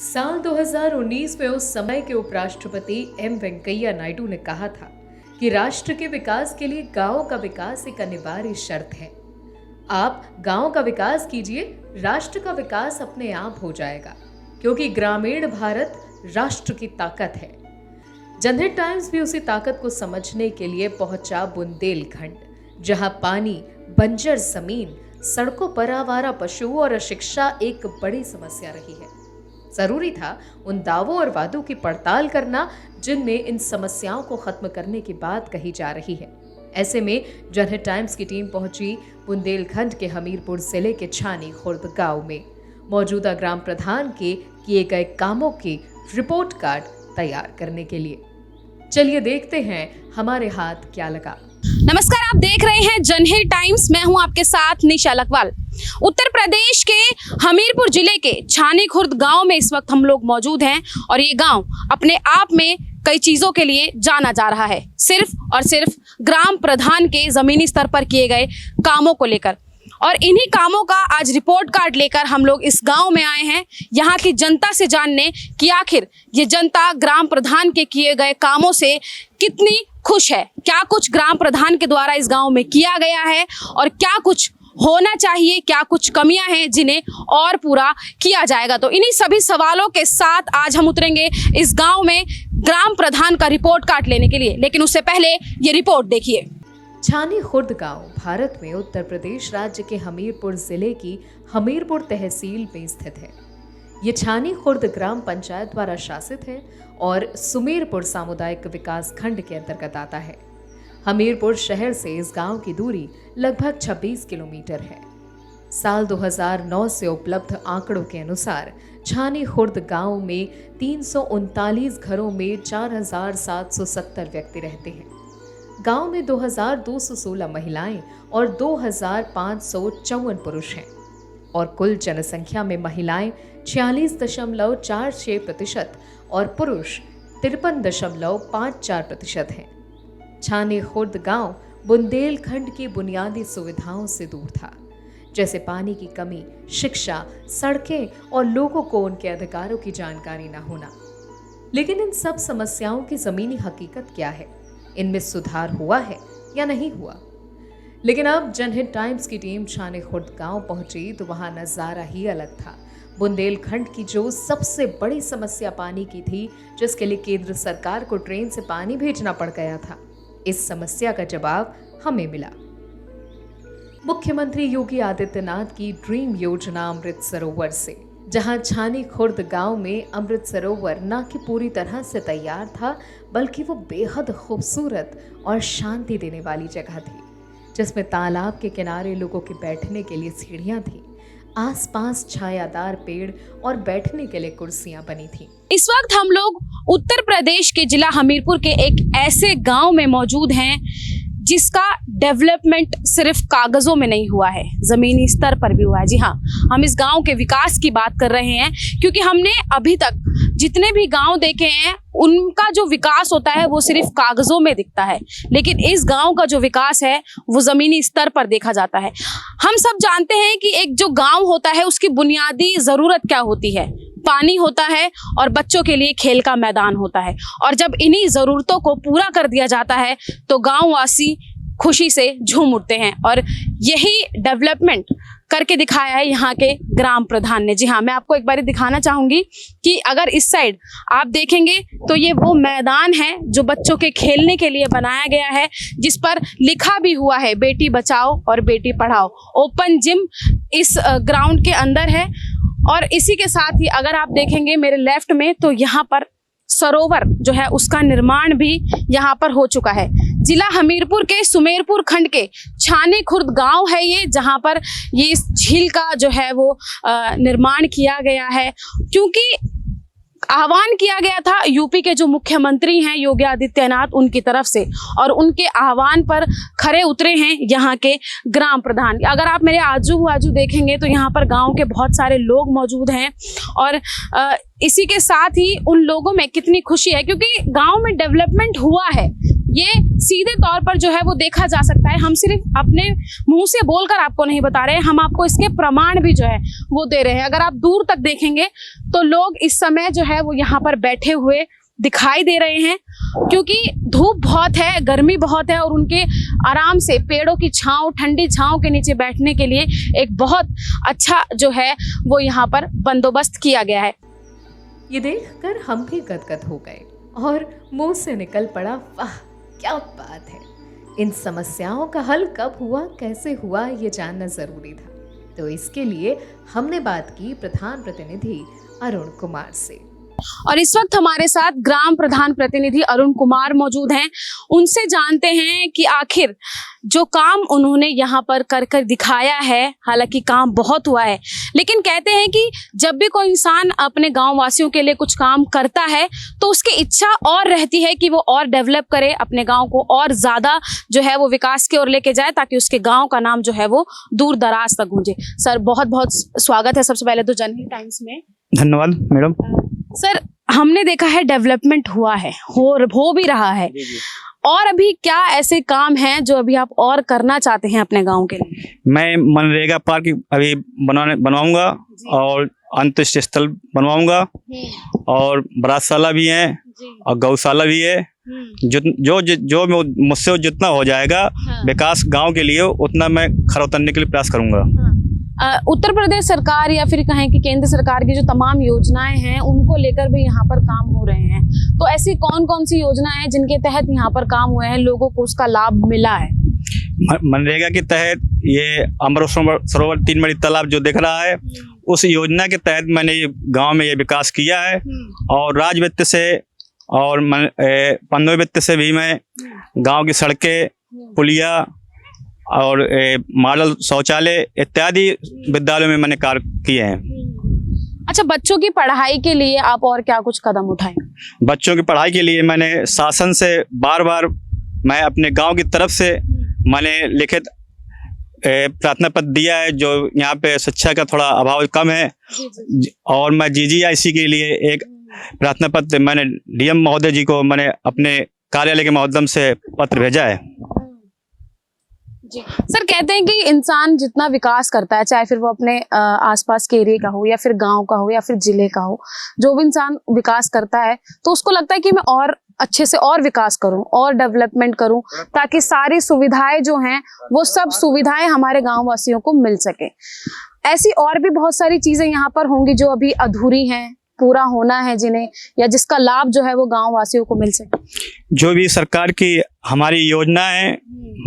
साल 2019 में उस समय के उपराष्ट्रपति एम वेंकैया नायडू ने कहा था कि राष्ट्र के विकास के लिए गांव का विकास एक अनिवार्य शर्त है। आप गांव का विकास कीजिए, राष्ट्र का विकास अपने आप हो जाएगा, क्योंकि ग्रामीण भारत राष्ट्र की ताकत है। जनहित टाइम्स भी उसी ताकत को समझने के लिए पहुंचा बुंदेलखंड, जहां पानी, बंजर जमीन, सड़कों पर आवारा पशु और अशिक्षा एक बड़ी समस्या रही है। जरूरी था उन दावों और वादों की पड़ताल करना जिनमें इन समस्याओं को खत्म करने की बात कही जा रही है। ऐसे में जनहित टाइम्स की टीम पहुंची बुंदेलखंड के हमीरपुर जिले के छानी खुर्द गांव में मौजूदा ग्राम प्रधान के किए गए कामों की रिपोर्ट कार्ड तैयार करने के लिए। चलिए देखते हैं हमारे हाथ क्या लगा। नमस्कार, आप देख रहे हैं जनहित टाइम्स। मैं हूं आपके साथ निशा लखवाल। उत्तर प्रदेश के हमीरपुर जिले के छानी खुर्द गांव में इस वक्त हम लोग मौजूद हैं और ये गांव अपने आप में कई चीजों के लिए जाना जा रहा है, सिर्फ और सिर्फ ग्राम प्रधान के जमीनी स्तर पर किए गए कामों को लेकर। और इन्हीं कामों का आज रिपोर्ट कार्ड लेकर हम लोग इस गांव में आए हैं, यहाँ की जनता से जानने कि आखिर ये जनता ग्राम प्रधान के किए गए कामों से कितनी खुश है, क्या कुछ ग्राम प्रधान के द्वारा इस गांव में किया गया है और क्या कुछ होना चाहिए, क्या कुछ कमियां हैं जिन्हें और पूरा किया जाएगा। तो इन्हीं सभी सवालों के साथ आज हम उतरेंगे इस गांव में ग्राम प्रधान का रिपोर्ट कार्ड लेने के लिए। लेकिन उससे पहले ये रिपोर्ट देखिए। छानी खुर्द गांव भारत में उत्तर प्रदेश राज्य के हमीरपुर जिले की हमीरपुर तहसील में स्थित है। ये छानी खुर्द ग्राम पंचायत द्वारा शासित है और सुमेरपुर सामुदायिक विकास खंड के अंतर्गत आता है। हमीरपुर शहर से इस गांव की दूरी लगभग 26 किलोमीटर है। साल 2009 से उपलब्ध आंकड़ों के अनुसार छानी खुर्द गांव में 339 घरों में 4770 व्यक्ति रहते हैं। गांव में 2216 महिलाएं और 2554 पुरुष हैं और कुल जनसंख्या में महिलाएं 46.46% और पुरुष 53.54% हैं। छानी खुर्द गांव बुंदेलखंड की बुनियादी सुविधाओं से दूर था, जैसे पानी की कमी, शिक्षा, सड़कें और लोगों को उनके अधिकारों की जानकारी न होना। लेकिन इन सब समस्याओं की जमीनी हकीकत क्या है, इनमें सुधार हुआ है या नहीं हुआ? लेकिन अब जनहित टाइम्स की टीम छानी खुर्द गांव पहुंची तो वहां नजारा ही अलग था। बुंदेलखंड की जो सबसे बड़ी समस्या पानी की थी, जिसके लिए केंद्र सरकार को ट्रेन से पानी भेजना पड़ गया था, इस समस्या का जवाब हमें मिला। मुख्यमंत्री योगी आदित्यनाथ की ड्रीम योजना अमृत सरोवर से, जहां छानी खुर्द गांव में अमृत सरोवर न कि पूरी तरह से तैयार था, बल्कि वो बेहद खूबसूरत और शांति देने वाली जगह थी, जिसमें तालाब के किनारे लोगों के बैठने के लिए सीढ़ियां थी, आसपास छायादार पेड़ और बैठने के लिए कुर्सियां बनी थीं। इस वक्त हम लोग उत्तर प्रदेश के जिला हमीरपुर के एक ऐसे गांव में मौजूद हैं जिसका डेवलपमेंट सिर्फ कागजों में नहीं हुआ है, जमीनी स्तर पर भी हुआ है। जी हाँ, हम इस गांव के विकास की बात कर रहे हैं, क्योंकि हमने अभी तक जितने भी गांव देखे हैं उनका जो विकास होता है वो सिर्फ कागजों में दिखता है, लेकिन इस गांव का जो विकास है वो जमीनी स्तर पर देखा जाता है। हम सब जानते हैं कि एक जो गांव होता है उसकी बुनियादी जरूरत क्या होती है, पानी होता है और बच्चों के लिए खेल का मैदान होता है। और जब इन्हीं जरूरतों को पूरा कर दिया जाता है तो गांववासी खुशी से झूम उठते हैं, और यही डेवलपमेंट करके दिखाया है यहाँ के ग्राम प्रधान ने। जी हाँ, मैं आपको एक बार दिखाना चाहूंगी कि अगर इस साइड आप देखेंगे तो ये वो मैदान है जो बच्चों के खेलने के लिए बनाया गया है, जिस पर लिखा भी हुआ है बेटी बचाओ और बेटी पढ़ाओ। ओपन जिम इस ग्राउंड के अंदर है, और इसी के साथ ही अगर आप देखेंगे मेरे लेफ्ट में तो यहाँ पर सरोवर जो है उसका निर्माण भी यहाँ पर हो चुका है। जिला हमीरपुर के सुमेरपुर खंड के छानी खुर्द गांव है ये, जहाँ पर ये इस झील का जो है वो निर्माण किया गया है, क्योंकि आह्वान किया गया था यूपी के जो मुख्यमंत्री हैं योगी आदित्यनाथ उनकी तरफ से, और उनके आह्वान पर खरे उतरे हैं यहाँ के ग्राम प्रधान। अगर आप मेरे आजू बाजू देखेंगे तो यहाँ पर गांव के बहुत सारे लोग मौजूद हैं, और इसी के साथ ही उन लोगों में कितनी खुशी है, क्योंकि गांव में डेवलपमेंट हुआ है, ये सीधे तौर पर जो है वो देखा जा सकता है। हम सिर्फ अपने मुंह से बोलकर आपको नहीं बता रहे हैं, हम आपको इसके प्रमाण भी जो है वो दे रहे हैं। अगर आप दूर तक देखेंगे तो लोग इस समय जो है वो यहाँ पर बैठे हुए दिखाई दे रहे हैं, क्योंकि धूप बहुत है, गर्मी बहुत है और उनके आराम से पेड़ों की छांव, ठंडी छांव के नीचे बैठने के लिए एक बहुत अच्छा जो है वो यहाँ पर बंदोबस्त किया गया है। ये देखकर हम भी गदगद हो गए और मुंह से निकल पड़ा, वाह क्या बात है। इन समस्याओं का हल कब हुआ, कैसे हुआ, ये जानना जरूरी था। तो इसके लिए हमने बात की प्रधान प्रतिनिधि अरुण कुमार से। और इस वक्त हमारे साथ ग्राम प्रधान प्रतिनिधि अरुण कुमार मौजूद हैं। उनसे जानते हैं कि आखिर जो काम उन्होंने यहाँ पर कर कर दिखाया है, हालांकि काम बहुत हुआ है, लेकिन कहते हैं कि जब भी कोई इंसान अपने गांव वासियों के लिए कुछ काम करता है तो उसकी इच्छा और रहती है कि वो और डेवलप करे, अपने गांव को और ज़्यादा जो है वो विकास की ओर लेके जाए, ताकि उसके गांव का नाम जो है वो दूर दराज तक गूंजे। सर बहुत बहुत स्वागत है सबसे पहले तो जनहित टाइम्स में। धन्यवाद मैडम। सर हमने देखा है डेवलपमेंट हुआ है, हो भी रहा है, और अभी क्या ऐसे काम हैं जो अभी आप और करना चाहते हैं अपने गांव के लिए? मैं मनरेगा पार्क अभी बनवाऊंगा और अंतर्राष्ट्रीय स्थल बनवाऊंगा और बरातशाला भी है और गौशाला भी है। जो मुझसे जितना हो जाएगा विकास गांव के लिए उतना मैं खरा उतरने के लिए प्रयास करूंगा। उत्तर प्रदेश सरकार या फिर कहें कि केंद्र सरकार की जो तमाम योजनाएं हैं उनको लेकर भी यहाँ पर काम हो रहे हैं, तो ऐसी कौन कौन सी योजनाएं हैं जिनके तहत यहाँ पर काम हुए हैं, लोगों को उसका लाभ मिला है? मनरेगा के तहत ये अमृत सरोवर 3 बड़ी तालाब जो दिख रहा है, उस योजना के तहत मैंने ये गाँव में ये विकास किया है। और राज्य वित्त से और 15वें वित्त से भी मैं गाँव की सड़कें, पुलिया और मॉडल शौचालय इत्यादि विद्यालयों में मैंने कार्य किए हैं। अच्छा, बच्चों की पढ़ाई के लिए आप और क्या कुछ कदम उठाए? बच्चों की पढ़ाई के लिए मैंने शासन से बार मैं अपने गांव की तरफ से मैंने लिखित प्रार्थना पत्र दिया है, जो यहाँ पे शिक्षा का थोड़ा अभाव कम है। और मैं GGIC के लिए एक प्रार्थना पत्र मैंने DM महोदय जी को मैंने अपने कार्यालय के माध्यम से पत्र भेजा है। जी सर, कहते हैं कि इंसान जितना विकास करता है, चाहे फिर वो अपने आसपास के एरिया का हो या फिर गांव का हो या फिर जिले का हो, जो भी इंसान विकास करता है तो उसको लगता है कि मैं और अच्छे से और विकास करूं और डेवलपमेंट करूं, ताकि सारी सुविधाएं जो हैं वो सब सुविधाएं हमारे गांव वासियों को मिल सके। ऐसी और भी बहुत सारी चीजें यहाँ पर होंगी जो अभी अधूरी हैं, पूरा होना है, जिन्हें या जिसका लाभ जो है वो गांव वासियों को मिल सके। जो भी सरकार की हमारी योजना है,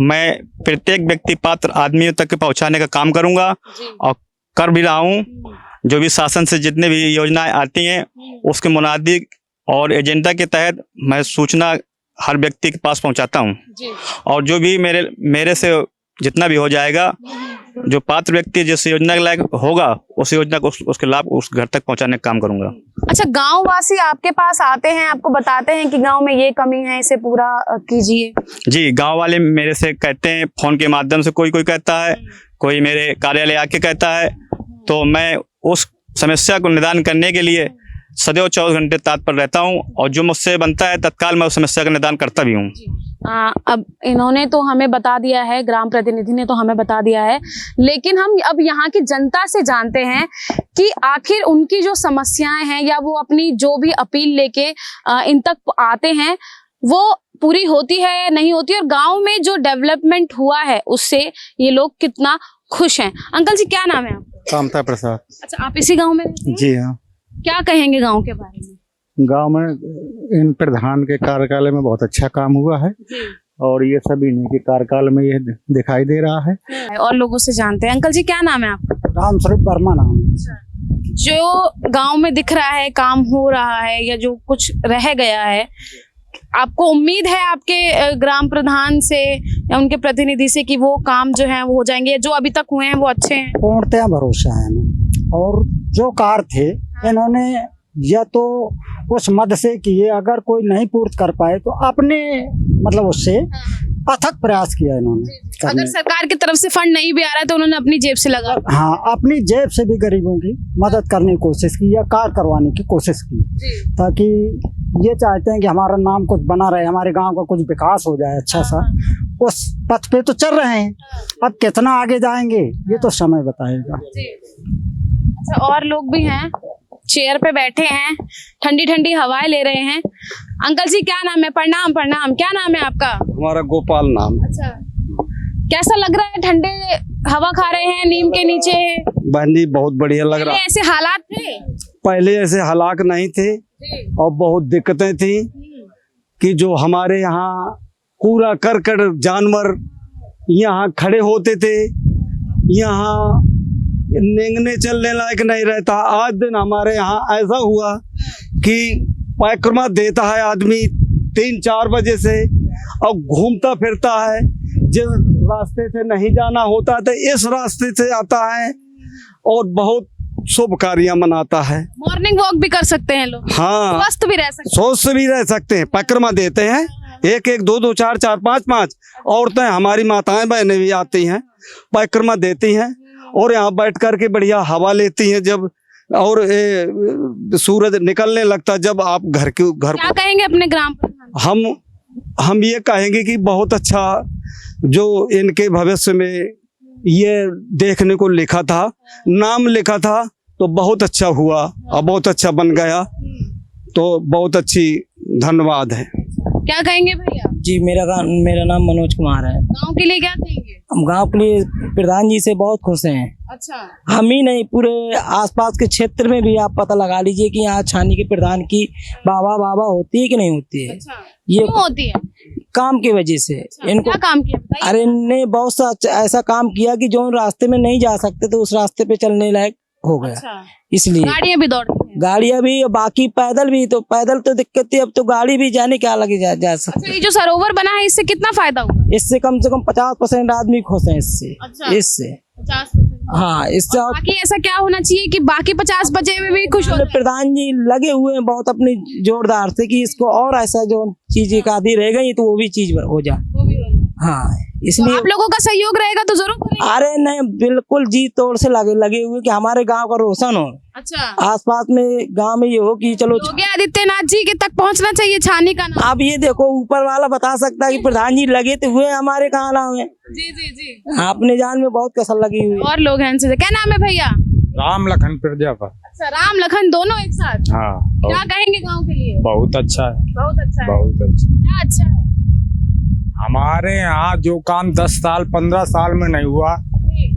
मैं प्रत्येक व्यक्ति पात्र आदमियों तक पहुंचाने का काम करूंगा और कर भी रहा हूं। जो भी शासन से जितने भी योजनाएं आती हैं उसके मुनादी और एजेंडा के तहत मैं सूचना हर व्यक्ति के पास पहुंचाता हूं। और जो भी मेरे से जितना भी हो जाएगा, जो पात्र व्यक्ति जिस योजना के लायक होगा उस योजना को उसके लाभ उस घर तक पहुंचाने का काम करूंगा। अच्छा, गांव वासी आपके पास आते हैं, आपको बताते हैं कि गांव में ये कमी है, इसे पूरा कीजिए? जी, गांव वाले मेरे से कहते हैं, फोन के माध्यम से कोई कहता है, कोई मेरे कार्यालय आके कहता है, तो मैं उस समस्या को निदान करने के लिए सदैव 24 घंटे तत्पर रहता हूं और जो मुझसे बनता है तत्काल मैं उस समस्या का निदान करता भी हूं। अब इन्होंने तो हमें बता दिया है, ग्राम प्रतिनिधि ने तो हमें बता दिया है, लेकिन हम अब यहाँ की जनता से जानते हैं कि आखिर उनकी जो समस्याएं हैं या वो अपनी जो भी अपील लेके इन तक आते हैं वो पूरी होती है या नहीं होती, और गांव में जो डेवलपमेंट हुआ है उससे ये लोग कितना खुश हैं। अंकल जी, क्या नाम है आपका? कामता प्रसाद। अच्छा, आप इसी गाँव में रहते हैं? जी हाँ। क्या कहेंगे गाँव के बारे में? गांव में इन प्रधान के कार्यकाल में बहुत अच्छा काम हुआ है और ये सभी ने के कार्यकाल में ये दिखाई दे रहा है और लोगों से जानते हैं। अंकल जी, क्या नाम है आपका? रामस्वरूप वर्मा नाम है। जो गांव में दिख रहा है, काम हो रहा है या जो कुछ रह गया है, आपको उम्मीद है आपके ग्राम प्रधान से या उनके प्रतिनिधि से कि वो काम जो है वो हो जाएंगे, जो अभी तक हुए हैं वो अच्छे हैं? पूर्णतया भरोसा है हमें। और जो कार्य थे इन्होंने या तो उस मद से किए, अगर कोई नहीं पूर्त कर पाए तो अपने मतलब उससे अथक प्रयास किया इन्होंने। अगर सरकार की तरफ से फंड नहीं भी आ रहा है तो उन्होंने अपनी जेब से लगा, हाँ, अपनी जेब से भी गरीबों की मदद करने की कोशिश की या कार्य करवाने की कोशिश की, ताकि ये चाहते हैं कि हमारा नाम कुछ बना रहे, हमारे गांव का कुछ विकास हो जाए अच्छा सा। उस पथ पे तो चल रहे हैं, अब कितना आगे जाएंगे ये तो समय बताएगा। अच्छा, और लोग भी हैं, चेयर पे बैठे हैं, ठंडी ठंडी हवाएं ले रहे हैं। अंकल जी क्या नाम है? प्रणाम प्रणाम, क्या नाम है आपका? हमारा गोपाल नाम है। अच्छा, कैसा लग रहा है? ठंडे हवा खा रहे हैं, नीम के नीचे। बहन जी बहुत बढ़िया लग रहा है। ऐसे हालात थे? पहले ऐसे हालात नहीं थे और बहुत दिक्कतें थी कि जो हमारे यहाँ कूड़ा करकट जानवर यहाँ खड़े होते थे, यहाँ नेंगने चलने लायक नहीं रहता। आज दिन हमारे यहाँ ऐसा हुआ कि परिक्रमा देता है आदमी 3-4 बजे से और घूमता फिरता है, जिस रास्ते से नहीं जाना होता तो इस रास्ते से आता है और बहुत शुभ कार्य मनाता है। मॉर्निंग वॉक भी कर सकते हैं लोग, हाँ, स्वस्थ भी रह सकते हैं। स्वस्थ भी रह सकते हैं। परिक्रमा देते हैं, 1-1, 2-2, 4-4, 5-5 औरतें हमारी माताएं बहनें भी आती हैं, परिक्रमा देती हैं और यहाँ बैठ करके बढ़िया हवा लेती हैं। जब और सूरज निकलने लगता, जब आप घर क्या कहेंगे अपने ग्राम प्रधान? हम ये कहेंगे कि बहुत अच्छा जो इनके भविष्य में ये देखने को लिखा था, नाम लिखा था, तो बहुत अच्छा हुआ और बहुत अच्छा बन गया, तो बहुत अच्छी धन्यवाद है। क्या कहेंगे भैया? जी मेरा नाम मनोज कुमार है। गांव के लिए क्या कहेंगे? हम गांव के लिए प्रधान जी से बहुत खुश हैं। अच्छा, हम ही नहीं, पूरे आसपास के क्षेत्र में भी आप पता लगा लीजिए कि यहाँ छानी के प्रधान की बाबा होती है कि नहीं होती है। अच्छा, ये क्यों होती है? काम की वजह से। अच्छा, इनको क्या काम किया बताइए? अरे इनने बहुत सा ऐसा काम किया कि जो रास्ते में नहीं जा सकते तो उस रास्ते पे चलने लायक हो गया। अच्छा, इसलिए गाड़ियां भी दौड़ती हैं। गाड़ियां भी, बाकी पैदल भी, तो पैदल तो दिक्कत थी, अब तो गाड़ी भी जाने क्या लगे जा सकते। अच्छा, ये जो सरोवर बना है इससे कितना फायदा हुआ? इससे कम से कम 50% आदमी खुश हैं इससे। अच्छा, इससे 50%। हाँ, इससे बाकी ऐसा क्या होना चाहिए कि बाकी 50 बजे में भी खुश हो जाए? प्रधान जी लगे हुए हैं बहुत अपनी जोरदार से कि इसको और ऐसा जो चीज एक आधी रह गई तो वो भी चीज हो जाए। वो भी हो जाए। हाँ, तो इसलिए आप लोगों का सहयोग रहेगा तो जरूर करेंगे। अरे नहीं, बिल्कुल जी तोड़ से लगे हुए कि हमारे गांव का रोशन हो। अच्छा, आसपास में गांव में ये हो कि चलो योगी आदित्यनाथ जी के तक पहुंचना चाहिए छानी का नाम। अब ये देखो, ऊपर वाला बता सकता है कि प्रधान जी लगे तो हुए हमारे कहाँ नाम है। जी जी जी, अपने जान में बहुत कसर लगी हुई। और लोग हैं इनसे। क्या नाम है भैया? राम लखन प्रजापति। अच्छा, राम लखन दोनों एक साथ। हाँ, क्या कहेंगे गांव के लिए? बहुत अच्छा है, बहुत अच्छा है। बहुत अच्छा। क्या अच्छा है? हमारे यहाँ जो काम 10 साल 15 साल में नहीं हुआ,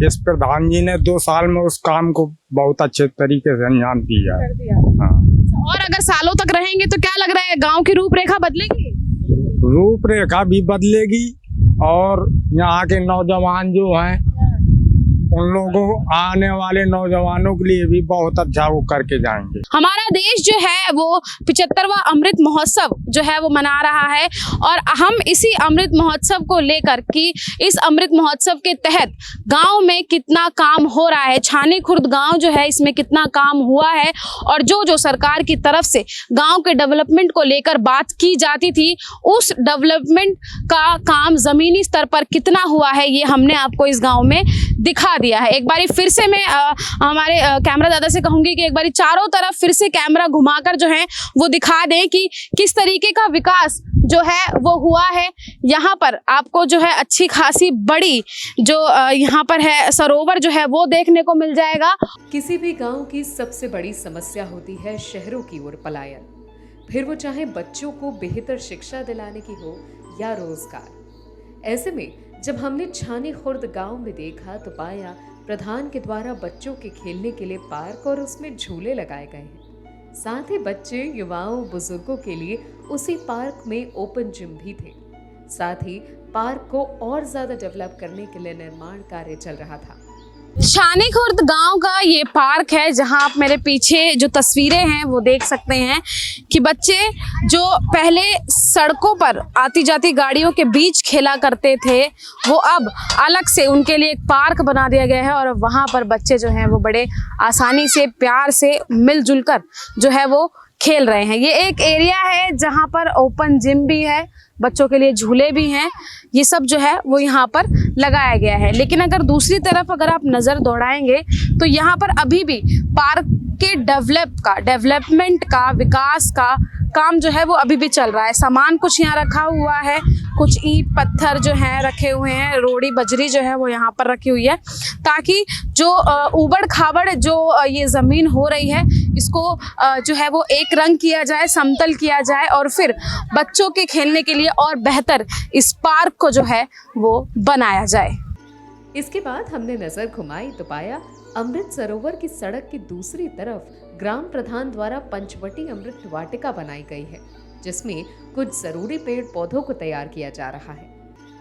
इस प्रधान जी ने 2 साल में उस काम को बहुत अच्छे तरीके से अंजाम दिया। कर दिया। हाँ। और अगर सालों तक रहेंगे तो क्या लग रहा है, गांव की रूपरेखा बदलेगी? रूपरेखा भी बदलेगी और यहाँ के नौजवान जो हैं उन लोगों, आने वाले नौजवानों के लिए भी बहुत अच्छा वो करके जाएंगे। हमारा देश जो है वो 75वां अमृत महोत्सव जो है वो मना रहा है और हम इसी अमृत महोत्सव को लेकर कि इस अमृत महोत्सव के तहत गांव में कितना काम हो रहा है, छानी खुर्द गांव जो है इसमें कितना काम हुआ है और जो सरकार की तरफ से गांव के डेवलपमेंट को लेकर बात की जाती थी, उस डेवलपमेंट का काम जमीनी स्तर पर कितना हुआ है ये हमने आपको इस गाँव में दिखा दिया है। एक बारी फिर से मैं हमारे कैमरा दादा से कहूंगी कि एक बारी चारों तरफ फिर से कैमरा घुमाकर जो है वो दिखा दें कि किस तरीके का विकास जो है वो हुआ है। यहाँ पर आपको जो है अच्छी खासी बड़ी जो यहाँ पर है सरोवर जो है वो देखने को मिल जाएगा। किसी भी गांव की सबसे बड़ी समस्या होती है शहरों की ओर पलायन, फिर वो चाहे बच्चों को बेहतर शिक्षा दिलाने की हो या रोजगार। ऐसे में जब हमने छानी खुर्द गांव में देखा तो पाया प्रधान के द्वारा बच्चों के खेलने के लिए पार्क और उसमें झूले लगाए गए हैं। साथ ही बच्चे, युवाओं, बुजुर्गों के लिए उसी पार्क में ओपन जिम भी थे। साथ ही पार्क को और ज्यादा डेवलप करने के लिए निर्माण कार्य चल रहा था। छानी खुर्द गांव का ये पार्क है जहां आप मेरे पीछे जो तस्वीरें हैं वो देख सकते हैं कि बच्चे जो पहले सड़कों पर आती जाती गाड़ियों के बीच खेला करते थे वो अब अलग से उनके लिए एक पार्क बना दिया गया है और वहां पर बच्चे जो हैं वो बड़े आसानी से, प्यार से मिलजुल कर जो है वो खेल रहे हैं। ये एक एरिया है जहां पर ओपन जिम भी है, बच्चों के लिए झूले भी हैं, ये सब जो है वो यहाँ पर लगाया गया है। लेकिन अगर दूसरी तरफ अगर आप नज़र दौड़ाएंगे तो यहाँ पर अभी भी पार्क के डेवलपमेंट का, विकास का काम जो है वो अभी भी चल रहा है। सामान कुछ यहाँ रखा हुआ है, कुछ ईंट पत्थर जो हैं रखे हुए हैं, रोड़ी बजरी जो है वो यहाँ पर रखी हुई है, ताकि जो उबड़ खाबड़ जो ये ज़मीन हो रही है इसको जो है वो एक रंग किया जाए, समतल किया जाए और फिर बच्चों के खेलने के लिए और बेहतर इस पार्क को जो है वो बनाया जाए। इसके बाद हमने नजर घुमाई तो पाया अमृत सरोवर की सड़क की दूसरी तरफ ग्राम प्रधान द्वारा पंचवटी अमृत वाटिका बनाई गई है, जिसमें कुछ जरूरी पेड़ पौधों को तैयार किया जा रहा है।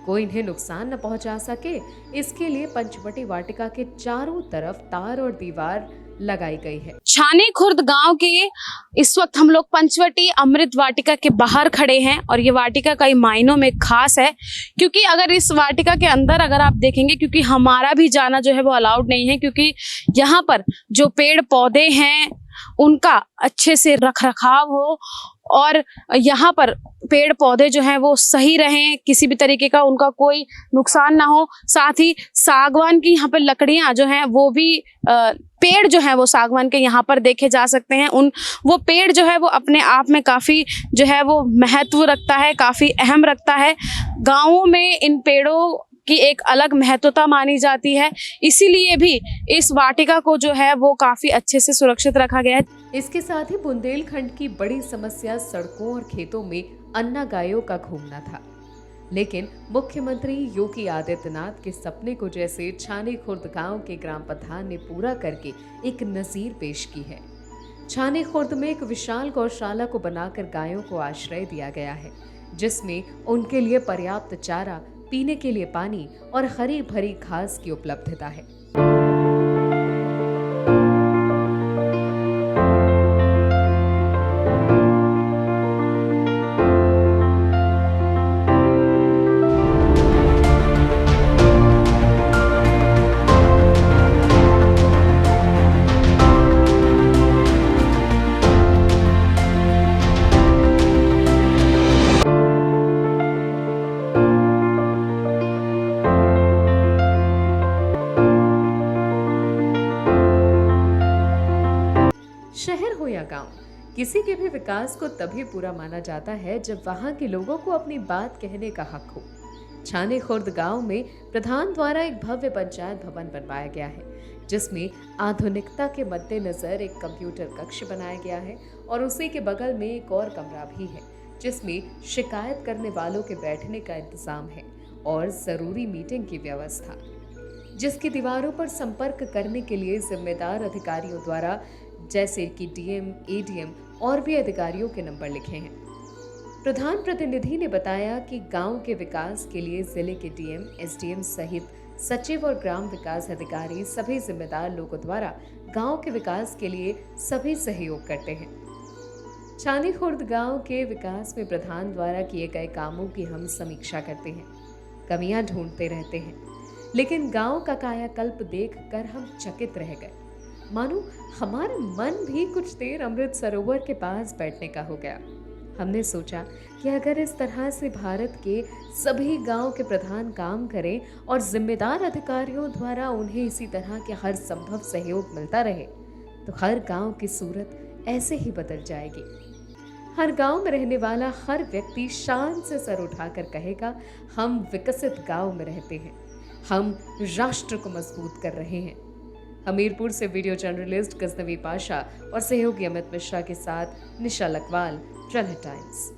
कोई इन्हें नुकसान न पहुंचा सके, इसके लिए पंचवटी वाटिका के चारों तरफ तार और दीवार लगाई गई है। छानी खुर्द गांव के इस वक्त हम लोग पंचवटी अमृत वाटिका के बाहर खड़े हैं और ये वाटिका कई मायनों में खास है, क्योंकि अगर इस वाटिका के अंदर अगर आप देखेंगे, क्योंकि हमारा भी जाना जो है वो अलाउड नहीं है, क्योंकि यहाँ पर जो पेड़ पौधे हैं उनका अच्छे से रख रखाव हो और यहाँ पर पेड़ पौधे जो हैं वो सही रहें, किसी भी तरीके का उनका कोई नुकसान ना हो। साथ ही सागवान की यहाँ पर लकड़ियाँ जो हैं वो भी पेड़ जो हैं वो सागवान के यहाँ पर देखे जा सकते हैं। वो पेड़ जो है वो अपने आप में काफ़ी जो है वो महत्व रखता है, काफ़ी अहम रखता है। गाँवों में इन पेड़ों की एक अलग महत्वता मानी जाती है, इसीलिए भी इस वाटिका को जो है वो काफी अच्छे से सुरक्षित रखा गया है। इसके साथ ही बुंदेलखंड की बड़ी समस्या सड़कों और खेतों में अन्ना गायों का घूमना था, लेकिन मुख्यमंत्री योगी आदित्यनाथ के सपने को जैसे छानी खुर्द गांव के ग्राम प्रधान ने पूरा करके एक नजीर पेश की है। छानी खुर्द में एक विशाल गौशाला को बनाकर गायों को आश्रय दिया गया है, जिसमें उनके लिए पर्याप्त चारा, पीने के लिए पानी और हरी भरी घास की उपलब्धता है। शहर हो या गांव, किसी के भी विकास को तभी पूरा माना जाता है जब वहां के लोगों को अपनी बात कहने का हक हो। छानी खुर्द गांव में प्रधान द्वारा एक भव्य पंचायत भवन बनवाया गया है, जिसमें आधुनिकता के मद्देनजर एक कंप्यूटर कक्ष बनाया गया है और उसी के बगल में एक और कमरा भी है, जिसमें शिकायत करने वालों के बैठने का इंतजाम है और जरूरी मीटिंग की व्यवस्था, जिसकी दीवारों पर संपर्क करने के लिए जिम्मेदार अधिकारियों द्वारा जैसे कि डीएम, एडीएम और भी अधिकारियों के नंबर लिखे हैं। प्रधान प्रतिनिधि ने बताया कि गांव के विकास के लिए जिले के डीएम, एसडीएम सहित सचिव और ग्राम विकास अधिकारी सभी जिम्मेदार लोगों द्वारा गांव के विकास के लिए सभी सहयोग करते हैं। छानी खुर्द गांव के विकास में प्रधान द्वारा किए गए कामों की हम समीक्षा करते हैं, कमियां ढूंढते रहते हैं, लेकिन गांव का कायाकल्प देखकर हम चकित रह गए, मानो हमारा मन भी कुछ देर अमृत सरोवर के पास बैठने का हो गया। हमने सोचा कि अगर इस तरह से भारत के सभी गांव के प्रधान काम करें और जिम्मेदार अधिकारियों द्वारा उन्हें इसी तरह के हर संभव सहयोग मिलता रहे, तो हर गांव की सूरत ऐसे ही बदल जाएगी। हर गांव में रहने वाला हर व्यक्ति शान से सर उठाकर कहेगा, हम विकसित गांव में रहते हैं, हम राष्ट्र को मजबूत कर रहे हैं। हमीरपुर से वीडियो जर्नलिस्ट गजनवी पाशा और सहयोगी अमित मिश्रा के साथ निशा लकवाल, ट्रेलर टाइम्स।